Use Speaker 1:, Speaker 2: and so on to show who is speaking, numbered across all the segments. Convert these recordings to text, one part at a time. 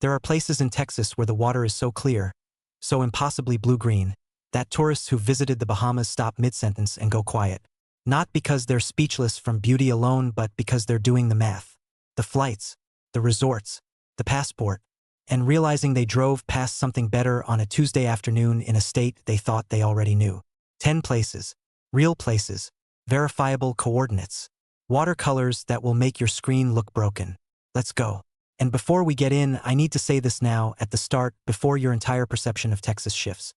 Speaker 1: There are places in Texas where the water is so clear, so impossibly blue-green, that tourists who visited the Bahamas stop mid-sentence and go quiet. Not because they're speechless from beauty alone, but because they're doing the math. The flights, the resorts, the passport, and realizing they drove past something better on a Tuesday afternoon in a state they thought they already knew. 10 places. Real places. Verifiable coordinates. Watercolors that will make your screen look broken. Let's go. And before we get in, I need to say this now at the start before your entire perception of Texas shifts.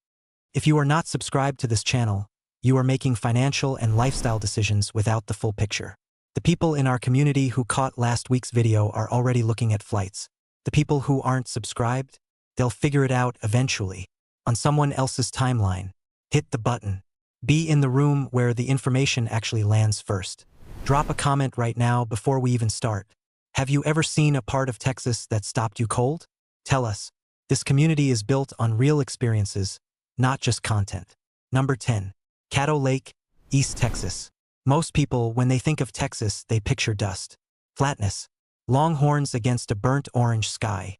Speaker 1: If you are not subscribed to this channel, you are making financial and lifestyle decisions without the full picture. The people in our community who caught last week's video are already looking at flights. The people who aren't subscribed, they'll figure it out eventually, on someone else's timeline. Hit the button. Be in the room where the information actually lands first. Drop a comment right now before we even start. Have you ever seen a part of Texas that stopped you cold? Tell us. This community is built on real experiences, not just content. Number 10. Caddo Lake, East Texas. Most people, when they think of Texas, they picture dust, flatness, longhorns against a burnt orange sky.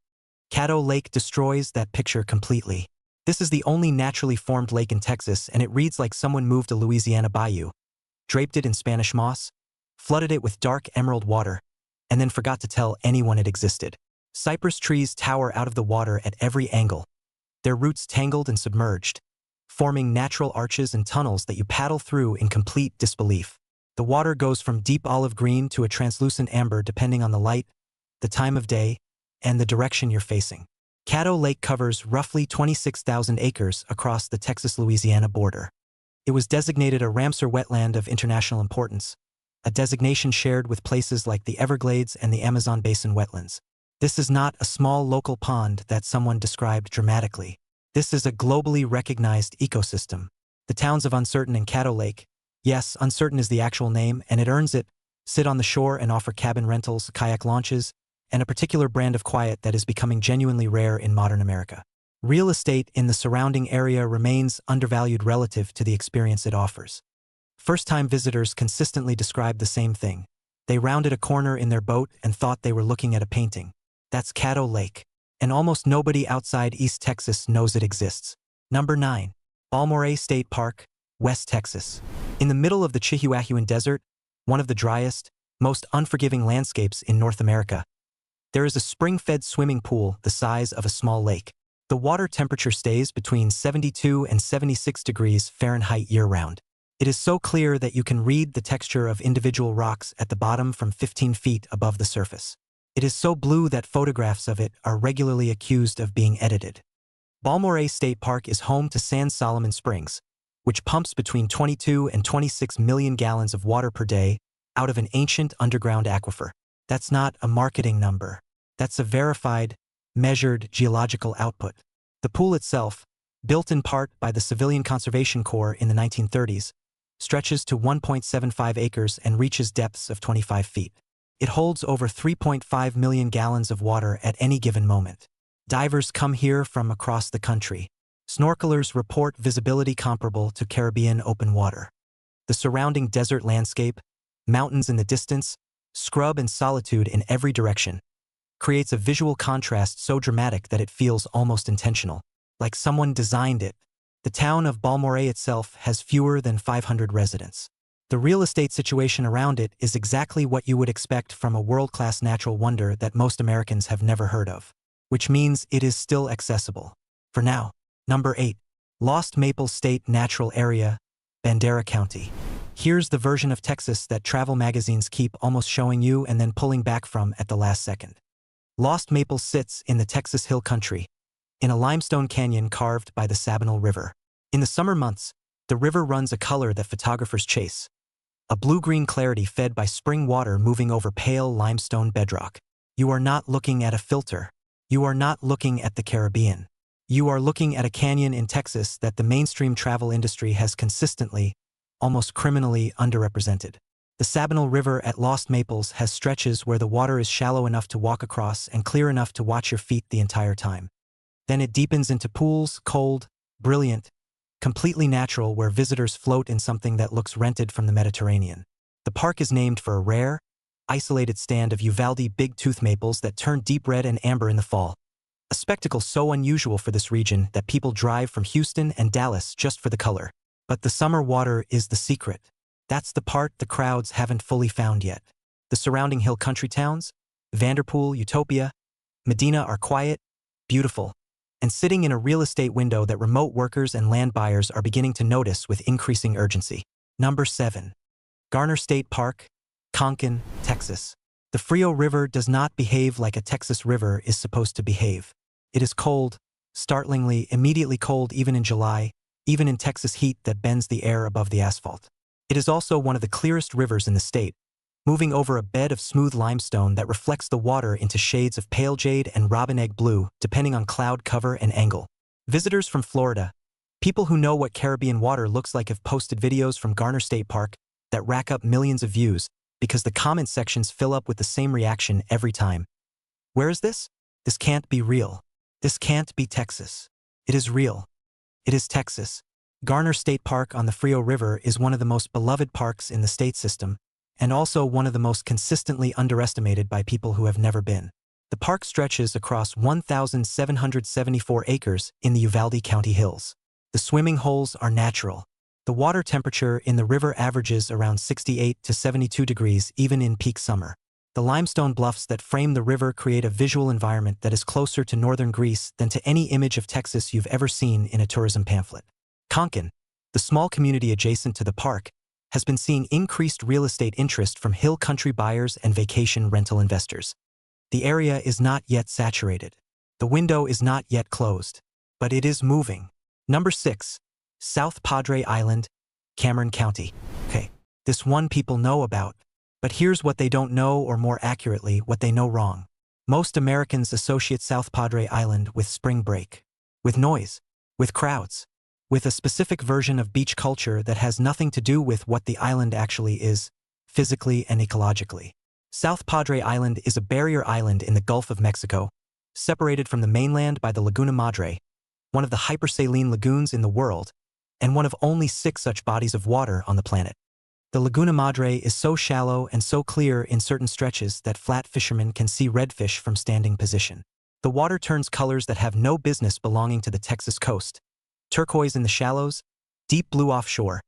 Speaker 1: Caddo Lake destroys that picture completely. This is the only naturally formed lake in Texas, and it reads like someone moved a Louisiana bayou, draped it in Spanish moss, flooded it with dark emerald water, and then forgot to tell anyone it existed. Cypress trees tower out of the water at every angle, their roots tangled and submerged, forming natural arches and tunnels that you paddle through in complete disbelief. The water goes from deep olive green to a translucent amber depending on the light, the time of day, and the direction you're facing. Caddo Lake covers roughly 26,000 acres across the Texas-Louisiana border. It was designated a Ramsar wetland of international importance, a designation shared with places like the Everglades and the Amazon basin wetlands. This is not a small local pond that someone described dramatically. This is a globally recognized ecosystem. The towns of Uncertain and Caddo Lake, yes, Uncertain is the actual name, and it earns it, sit on the shore and offer cabin rentals, kayak launches, and a particular brand of quiet that is becoming genuinely rare in modern America. Real estate in the surrounding area remains undervalued relative to the experience it offers. First-time visitors consistently describe the same thing. They rounded a corner in their boat and thought they were looking at a painting. That's Caddo Lake. And almost nobody outside East Texas knows it exists. Number 9. Balmorhea State Park, West Texas. In the middle of the Chihuahuan Desert, one of the driest, most unforgiving landscapes in North America, there is a spring-fed swimming pool the size of a small lake. The water temperature stays between 72 and 76 degrees Fahrenheit year-round. It is so clear that you can read the texture of individual rocks at the bottom from 15 feet above the surface. It is so blue that photographs of it are regularly accused of being edited. Balmorhea State Park is home to San Solomon Springs, which pumps between 22 and 26 million gallons of water per day out of an ancient underground aquifer. That's not a marketing number. That's a verified, measured geological output. The pool itself, built in part by the Civilian Conservation Corps in the 1930s, stretches to 1.75 acres and reaches depths of 25 feet. It holds over 3.5 million gallons of water at any given moment. Divers come here from across the country. Snorkelers report visibility comparable to Caribbean open water. The surrounding desert landscape, mountains in the distance, scrub and solitude in every direction, creates a visual contrast so dramatic that it feels almost intentional, like someone designed it. The town of Balmorhea itself has fewer than 500 residents. The real estate situation around it is exactly what you would expect from a world-class natural wonder that most Americans have never heard of, which means it is still accessible. For now. Number 8. Lost Maple State Natural Area, Bandera County. Here's the version of Texas that travel magazines keep almost showing you and then pulling back from at the last second. Lost Maple sits in the Texas Hill Country, in a limestone canyon carved by the Sabinal River. In the summer months, the river runs a color that photographers chase, a blue-green clarity fed by spring water moving over pale limestone bedrock. You are not looking at a filter. You are not looking at the Caribbean. You are looking at a canyon in Texas that the mainstream travel industry has consistently, almost criminally, underrepresented. The Sabinal River at Lost Maples has stretches where the water is shallow enough to walk across and clear enough to watch your feet the entire time. Then it deepens into pools, cold, brilliant, completely natural, where visitors float in something that looks rented from the Mediterranean. The park is named for a rare, isolated stand of Uvalde big-tooth maples that turn deep red and amber in the fall. a spectacle so unusual for this region that people drive from Houston and Dallas just for the color. But the summer water is the secret. That's the part the crowds haven't fully found yet. The surrounding hill country towns, Vanderpool, Utopia, Medina are quiet, beautiful, and sitting in a real estate window that remote workers and land buyers are beginning to notice with increasing urgency. Number 7. Garner State Park, Conkin, Texas. The Frio River does not behave like a Texas river is supposed to behave. It is cold, startlingly, immediately cold even in July, even in Texas heat that bends the air above the asphalt. It is also one of the clearest rivers in the state, moving over a bed of smooth limestone that reflects the water into shades of pale jade and robin egg blue, depending on cloud cover and angle. Visitors from Florida, people who know what Caribbean water looks like, have posted videos from Garner State Park that rack up millions of views because the comment sections fill up with the same reaction every time. Where is this? This can't be real. This can't be Texas. It is real. It is Texas. Garner State Park on the Frio River is one of the most beloved parks in the state system, and also one of the most consistently underestimated by people who have never been. The park stretches across 1,774 acres in the Uvalde County hills. The swimming holes are natural. The water temperature in the river averages around 68 to 72 degrees even in peak summer. The limestone bluffs that frame the river create a visual environment that is closer to northern Greece than to any image of Texas you've ever seen in a tourism pamphlet. Conkin, the small community adjacent to the park, has been seeing increased real estate interest from hill country buyers and vacation rental investors. The area is not yet saturated. The window is not yet closed, but it is moving. Number 6. South Padre Island, Cameron County. Okay, this one people know about, but here's what they don't know, or more accurately, what they know wrong. Most Americans associate South Padre Island with spring break, with noise, with crowds, with a specific version of beach culture that has nothing to do with what the island actually is, physically and ecologically. South Padre Island is a barrier island in the Gulf of Mexico, separated from the mainland by the Laguna Madre, one of the hypersaline lagoons in the world, and one of only 6 such bodies of water on the planet. The Laguna Madre is so shallow and so clear in certain stretches that flat fishermen can see redfish from standing position. The water turns colors that have no business belonging to the Texas coast: turquoise in the shallows, deep blue offshore,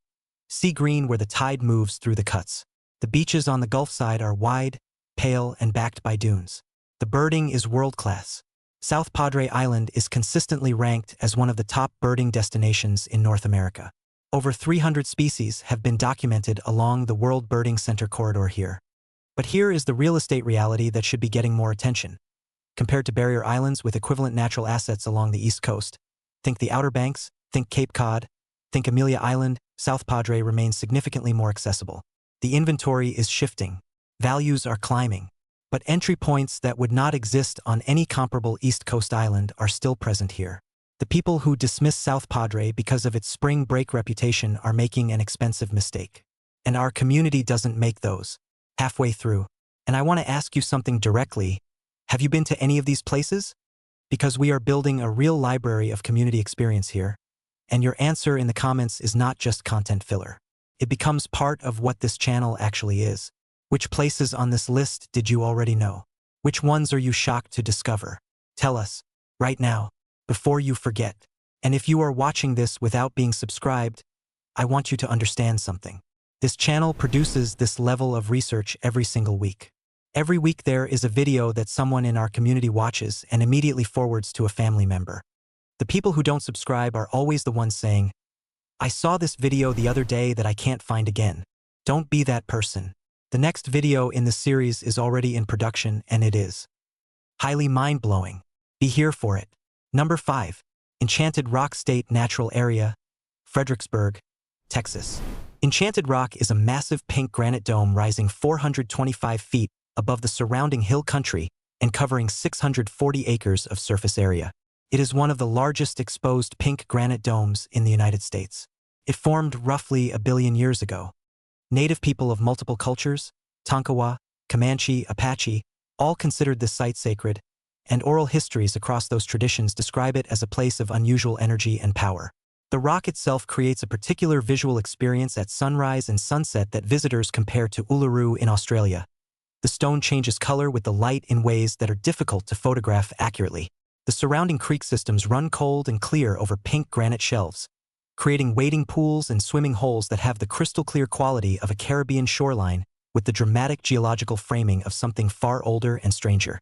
Speaker 1: sea green where the tide moves through the cuts. The beaches on the Gulf side are wide, pale, and backed by dunes. The birding is world-class. South Padre Island is consistently ranked as one of the top birding destinations in North America. Over 300 species have been documented along the World Birding Center corridor here. But here is the real estate reality that should be getting more attention. Compared to barrier islands with equivalent natural assets along the East Coast, think the Outer Banks, think Cape Cod, think Amelia Island, South Padre remains significantly more accessible. The inventory is shifting. Values are climbing. But entry points that would not exist on any comparable East Coast island are still present here. The people who dismiss South Padre because of its spring break reputation are making an expensive mistake. And our community doesn't make those. Halfway through. And I want to ask you something directly. Have you been to any of these places? Because we are building a real library of community experience here. And your answer in the comments is not just content filler. It becomes part of what this channel actually is. Which places on this list did you already know? Which ones are you shocked to discover? Tell us, right now, before you forget. And if you are watching this without being subscribed, I want you to understand something. This channel produces this level of research every single week. Every week there is a video that someone in our community watches and immediately forwards to a family member. The people who don't subscribe are always the ones saying, "I saw this video the other day that I can't find again." Don't be that person. The next video in the series is already in production, and it is highly mind-blowing. Be here for it. Number 5. Enchanted Rock State Natural Area, Fredericksburg, Texas. Enchanted Rock is a massive pink granite dome rising 425 feet above the surrounding hill country and covering 640 acres of surface area. It is one of the largest exposed pink granite domes in the United States. It formed roughly a billion years ago. Native people of multiple cultures, Tonkawa, Comanche, Apache, all considered this site sacred, and oral histories across those traditions describe it as a place of unusual energy and power. The rock itself creates a particular visual experience at sunrise and sunset that visitors compare to Uluru in Australia. The stone changes color with the light in ways that are difficult to photograph accurately. The surrounding creek systems run cold and clear over pink granite shelves, creating wading pools and swimming holes that have the crystal-clear quality of a Caribbean shoreline with the dramatic geological framing of something far older and stranger.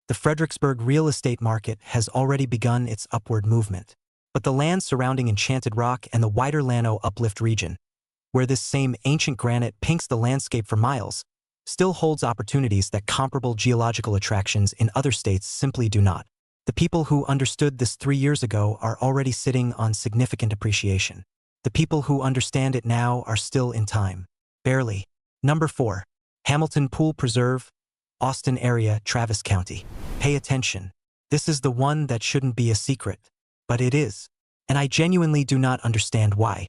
Speaker 1: The Fredericksburg real estate market has already begun its upward movement. But the land surrounding Enchanted Rock and the wider Llano Uplift region, where this same ancient granite pinks the landscape for miles, still holds opportunities that comparable geological attractions in other states simply do not. The people who understood this 3 years ago are already sitting on significant appreciation. The people who understand it now are still in time. Barely. Number 4. Hamilton Pool Preserve, Austin area, Travis County. Pay attention. This is the one that shouldn't be a secret. But it is. And I genuinely do not understand why.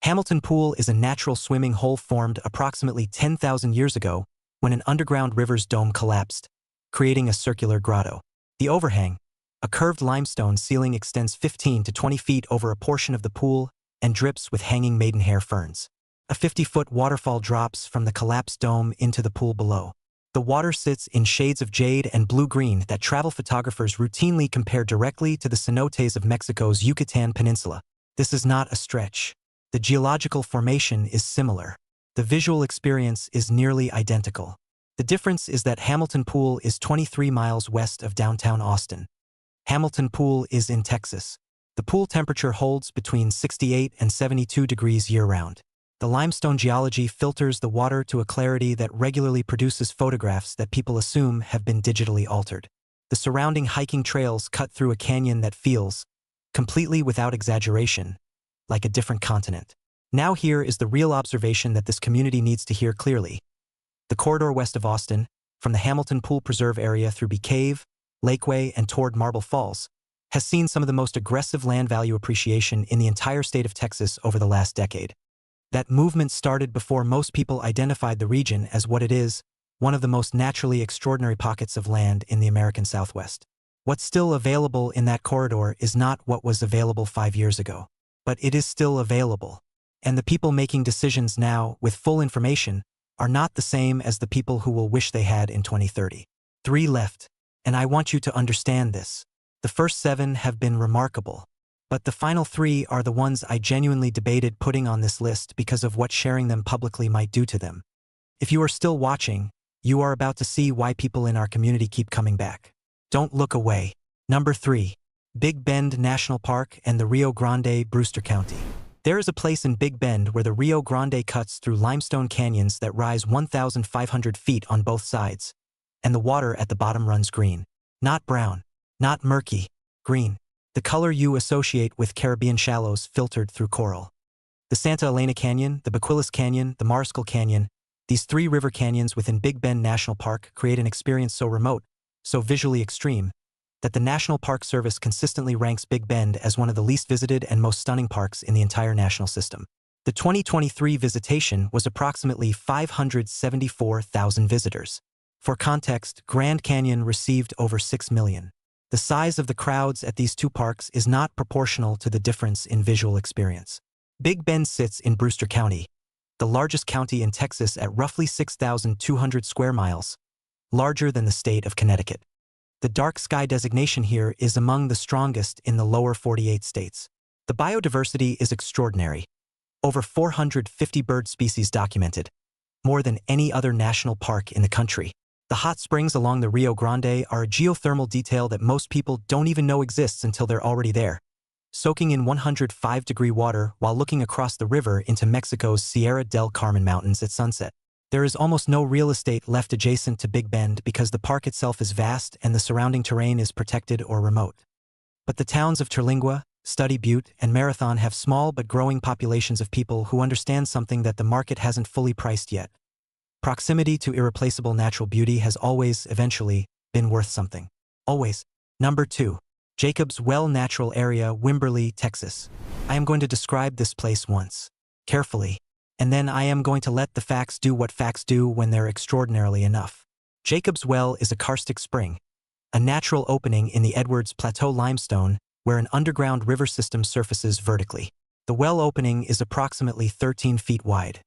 Speaker 1: Hamilton Pool is a natural swimming hole formed approximately 10,000 years ago when an underground river's dome collapsed, creating a circular grotto. The overhang, a curved limestone ceiling, extends 15 to 20 feet over a portion of the pool and drips with hanging maidenhair ferns. A 50-foot waterfall drops from the collapsed dome into the pool below. The water sits in shades of jade and blue-green that travel photographers routinely compare directly to the cenotes of Mexico's Yucatan Peninsula. This is not a stretch. The geological formation is similar. The visual experience is nearly identical. The difference is that Hamilton Pool is 23 miles west of downtown Austin. Hamilton Pool is in Texas. The pool temperature holds between 68 and 72 degrees year-round. The limestone geology filters the water to a clarity that regularly produces photographs that people assume have been digitally altered. The surrounding hiking trails cut through a canyon that feels, completely without exaggeration, like a different continent. Now here is the real observation that this community needs to hear clearly. The corridor west of Austin, from the Hamilton Pool Preserve area through Bee Cave, Lakeway, and toward Marble Falls, has seen some of the most aggressive land value appreciation in the entire state of Texas over the last decade. That movement started before most people identified the region as what it is, one of the most naturally extraordinary pockets of land in the American Southwest. What's still available in that corridor is not what was available 5 years ago. But it is still available. And the people making decisions now, with full information, are not the same as the people who will wish they had in 2030. 3 left. And I want you to understand this. The first 7 have been remarkable. But the final 3 are the ones I genuinely debated putting on this list because of what sharing them publicly might do to them. If you are still watching, you are about to see why people in our community keep coming back. Don't look away. Number 3. Big Bend National Park and the Rio Grande, Brewster County. There is a place in Big Bend where the Rio Grande cuts through limestone canyons that rise 1,500 feet on both sides, and the water at the bottom runs green. Not brown. Not murky. Green. The color you associate with Caribbean shallows filtered through coral. The Santa Elena Canyon, the Bequillas Canyon, the Mariscal Canyon, these 3 river canyons within Big Bend National Park create an experience so remote, so visually extreme, that the National Park Service consistently ranks Big Bend as one of the least visited and most stunning parks in the entire national system. The 2023 visitation was approximately 574,000 visitors. For context, Grand Canyon received over 6 million. The size of the crowds at these 2 parks is not proportional to the difference in visual experience. Big Bend sits in Brewster County, the largest county in Texas at roughly 6,200 square miles, larger than the state of Connecticut. The dark sky designation here is among the strongest in the lower 48 states. The biodiversity is extraordinary. Over 450 bird species documented, more than any other national park in the country. The hot springs along the Rio Grande are a geothermal detail that most people don't even know exists until they're already there, soaking in 105-degree water while looking across the river into Mexico's Sierra del Carmen Mountains at sunset. There is almost no real estate left adjacent to Big Bend because the park itself is vast and the surrounding terrain is protected or remote. But the towns of Terlingua, Study Butte, and Marathon have small but growing populations of people who understand something that the market hasn't fully priced yet. Proximity to irreplaceable natural beauty has always, eventually, been worth something. Always. Number 2. Jacob's Well Natural Area, Wimberley, Texas. I am going to describe this place once, carefully, and then I am going to let the facts do what facts do when they're extraordinarily enough. Jacob's Well is a karstic spring, a natural opening in the Edwards Plateau limestone where an underground river system surfaces vertically. The well opening is approximately 13 feet wide.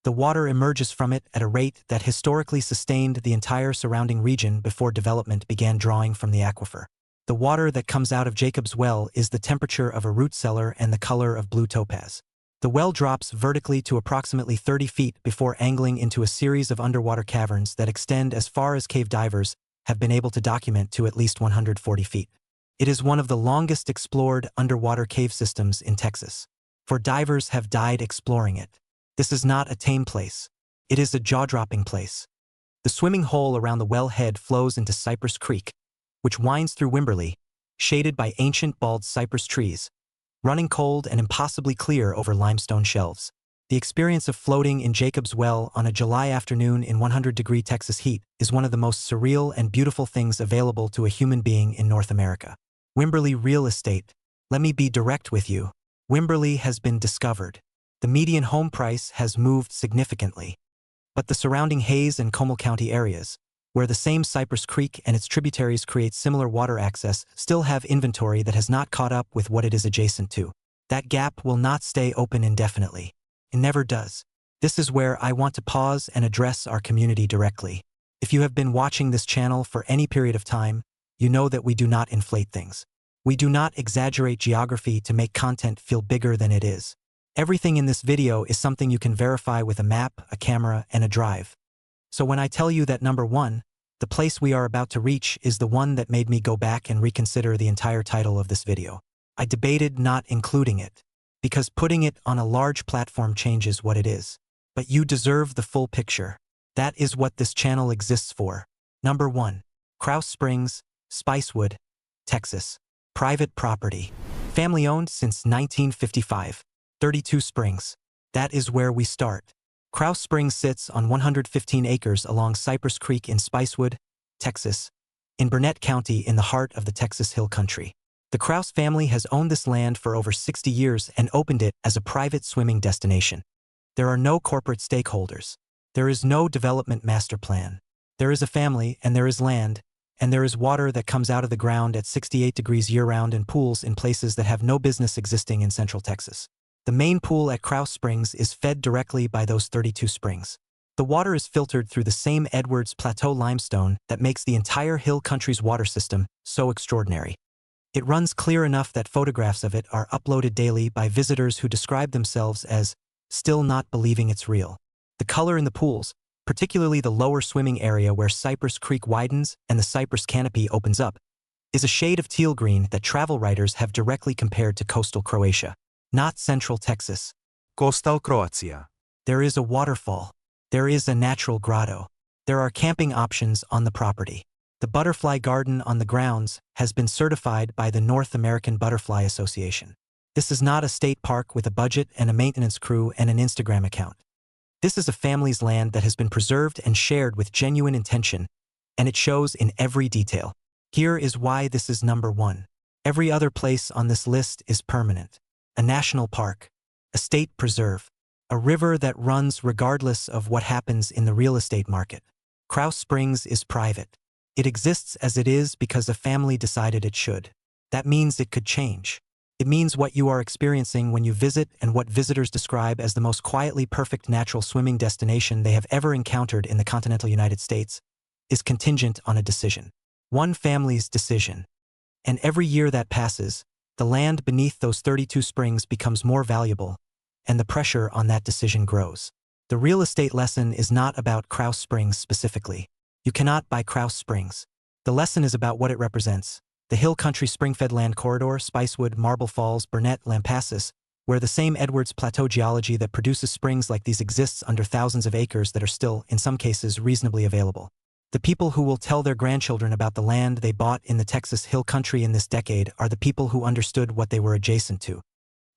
Speaker 1: The water emerges from it at a rate that historically sustained the entire surrounding region before development began drawing from the aquifer. The water that comes out of Jacob's well is the temperature of a root cellar and the color of blue topaz. The well drops vertically to approximately 30 feet before angling into a series of underwater caverns that extend as far as cave divers have been able to document to at least 140 feet. It is one of the longest explored underwater cave systems in Texas. For divers have died exploring it. This is not a tame place. It is a jaw-dropping place. The swimming hole around the well head flows into Cypress Creek, which winds through Wimberley, shaded by ancient bald cypress trees, running cold and impossibly clear over limestone shelves. The experience of floating in Jacob's Well on a July afternoon in 100-degree Texas heat is one of the most surreal and beautiful things available to a human being in North America. Wimberley real estate. Let me be direct with you. Wimberley has been discovered. The median home price has moved significantly. But the surrounding Hayes and Comal County areas, where the same Cypress Creek and its tributaries create similar water access, still have inventory that has not caught up with what it is adjacent to. That gap will not stay open indefinitely. It never does. This is where I want to pause and address our community directly. If you have been watching this channel for any period of time, you know that we do not inflate things. We do not exaggerate geography to make content feel bigger than it is. Everything in this video is something you can verify with a map, a camera, and a drive. So when I tell you that number 1, the place we are about to reach is the one that made me go back and reconsider the entire title of this video. I debated not including it, because putting it on a large platform changes what it is. But you deserve the full picture. That is what this channel exists for. Number 1. Krause Springs, Spicewood, Texas. Private property. Family owned since 1955. 32 Springs. That is where we start. Krause Springs sits on 115 acres along Cypress Creek in Spicewood, Texas, in Burnett County in the heart of the Texas Hill Country. The Krause family has owned this land for over 60 years and opened it as a private swimming destination. There are no corporate stakeholders. There is no development master plan. There is a family and there is land, and there is water that comes out of the ground at 68 degrees year-round and pools in places that have no business existing in Central Texas. The main pool at Krause Springs is fed directly by those 32 springs. The water is filtered through the same Edwards Plateau limestone that makes the entire Hill Country's water system so extraordinary. It runs clear enough that photographs of it are uploaded daily by visitors who describe themselves as still not believing it's real. The color in the pools, particularly the lower swimming area where Cypress Creek widens and the cypress canopy opens up, is a shade of teal green that travel writers have directly compared to coastal Croatia. Not Central Texas.
Speaker 2: Coastal Croatia.
Speaker 1: There is a waterfall. There is a natural grotto. There are camping options on the property. The butterfly garden on the grounds has been certified by the North American Butterfly Association. This is not a state park with a budget and a maintenance crew and an Instagram account. This is a family's land that has been preserved and shared with genuine intention, and it shows in every detail. Here is why this is number 1. Every other place on this list is permanent. A national park, a state preserve, a river that runs regardless of what happens in the real estate market. Krause Springs is private. It exists as it is because a family decided it should. That means it could change. It means what you are experiencing when you visit and what visitors describe as the most quietly perfect natural swimming destination they have ever encountered in the continental United States is contingent on a decision. One family's decision. And every year that passes, the land beneath those 32 springs becomes more valuable, and the pressure on that decision grows. The real estate lesson is not about Krause Springs specifically. You cannot buy Krause Springs. The lesson is about what it represents. The Hill Country spring-fed land corridor, Spicewood, Marble Falls, Burnett, Lampasas, where the same Edwards Plateau geology that produces springs like these exists under thousands of acres that are still, in some cases, reasonably available. The people who will tell their grandchildren about the land they bought in the Texas Hill Country in this decade are the people who understood what they were adjacent to.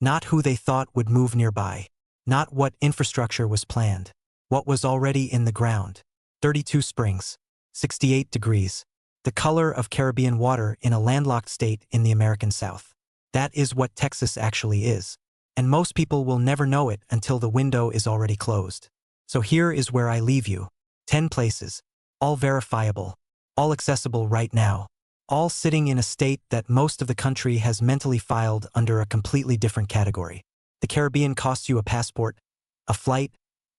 Speaker 1: Not who they thought would move nearby. Not what infrastructure was planned. What was already in the ground. 32 springs. 68 degrees. The color of Caribbean water in a landlocked state in the American South. That is what Texas actually is. And most people will never know it until the window is already closed. So here is where I leave you. 10 places. All verifiable, all accessible right now, all sitting in a state that most of the country has mentally filed under a completely different category. The Caribbean costs you a passport, a flight,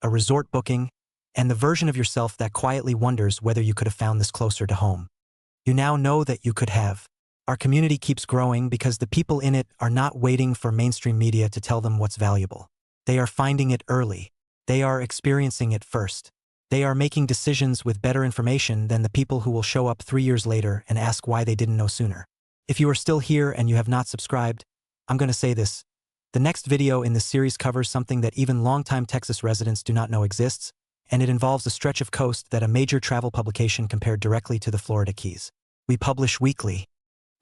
Speaker 1: a resort booking, and the version of yourself that quietly wonders whether you could have found this closer to home. You now know that you could have. Our community keeps growing because the people in it are not waiting for mainstream media to tell them what's valuable. They are finding it early. They are experiencing it first. They are making decisions with better information than the people who will show up 3 years later and ask why they didn't know sooner. If you are still here and you have not subscribed, I'm going to say this. The next video in this series covers something that even longtime Texas residents do not know exists, and it involves a stretch of coast that a major travel publication compared directly to the Florida Keys. We publish weekly.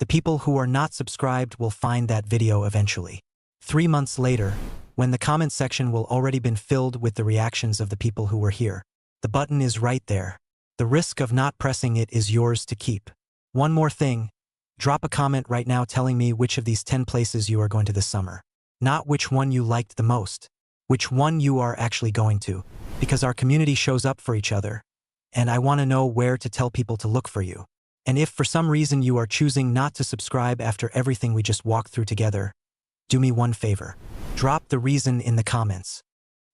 Speaker 1: The people who are not subscribed will find that video eventually. 3 months later, when the comment section will already been filled with the reactions of the people who were here. The button is right there. The risk of not pressing it is yours to keep. One more thing. Drop a comment right now telling me which of these 10 places you are going to this summer. Not which one you liked the most. Which one you are actually going to. Because our community shows up for each other. And I want to know where to tell people to look for you. And if for some reason you are choosing not to subscribe after everything we just walked through together, do me one favor. Drop the reason in the comments.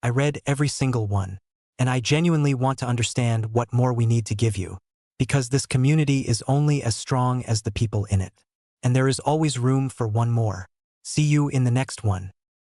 Speaker 1: I read every single one. And I genuinely want to understand what more we need to give you. Because this community is only as strong as the people in it. And there is always room for one more. See you in the next one.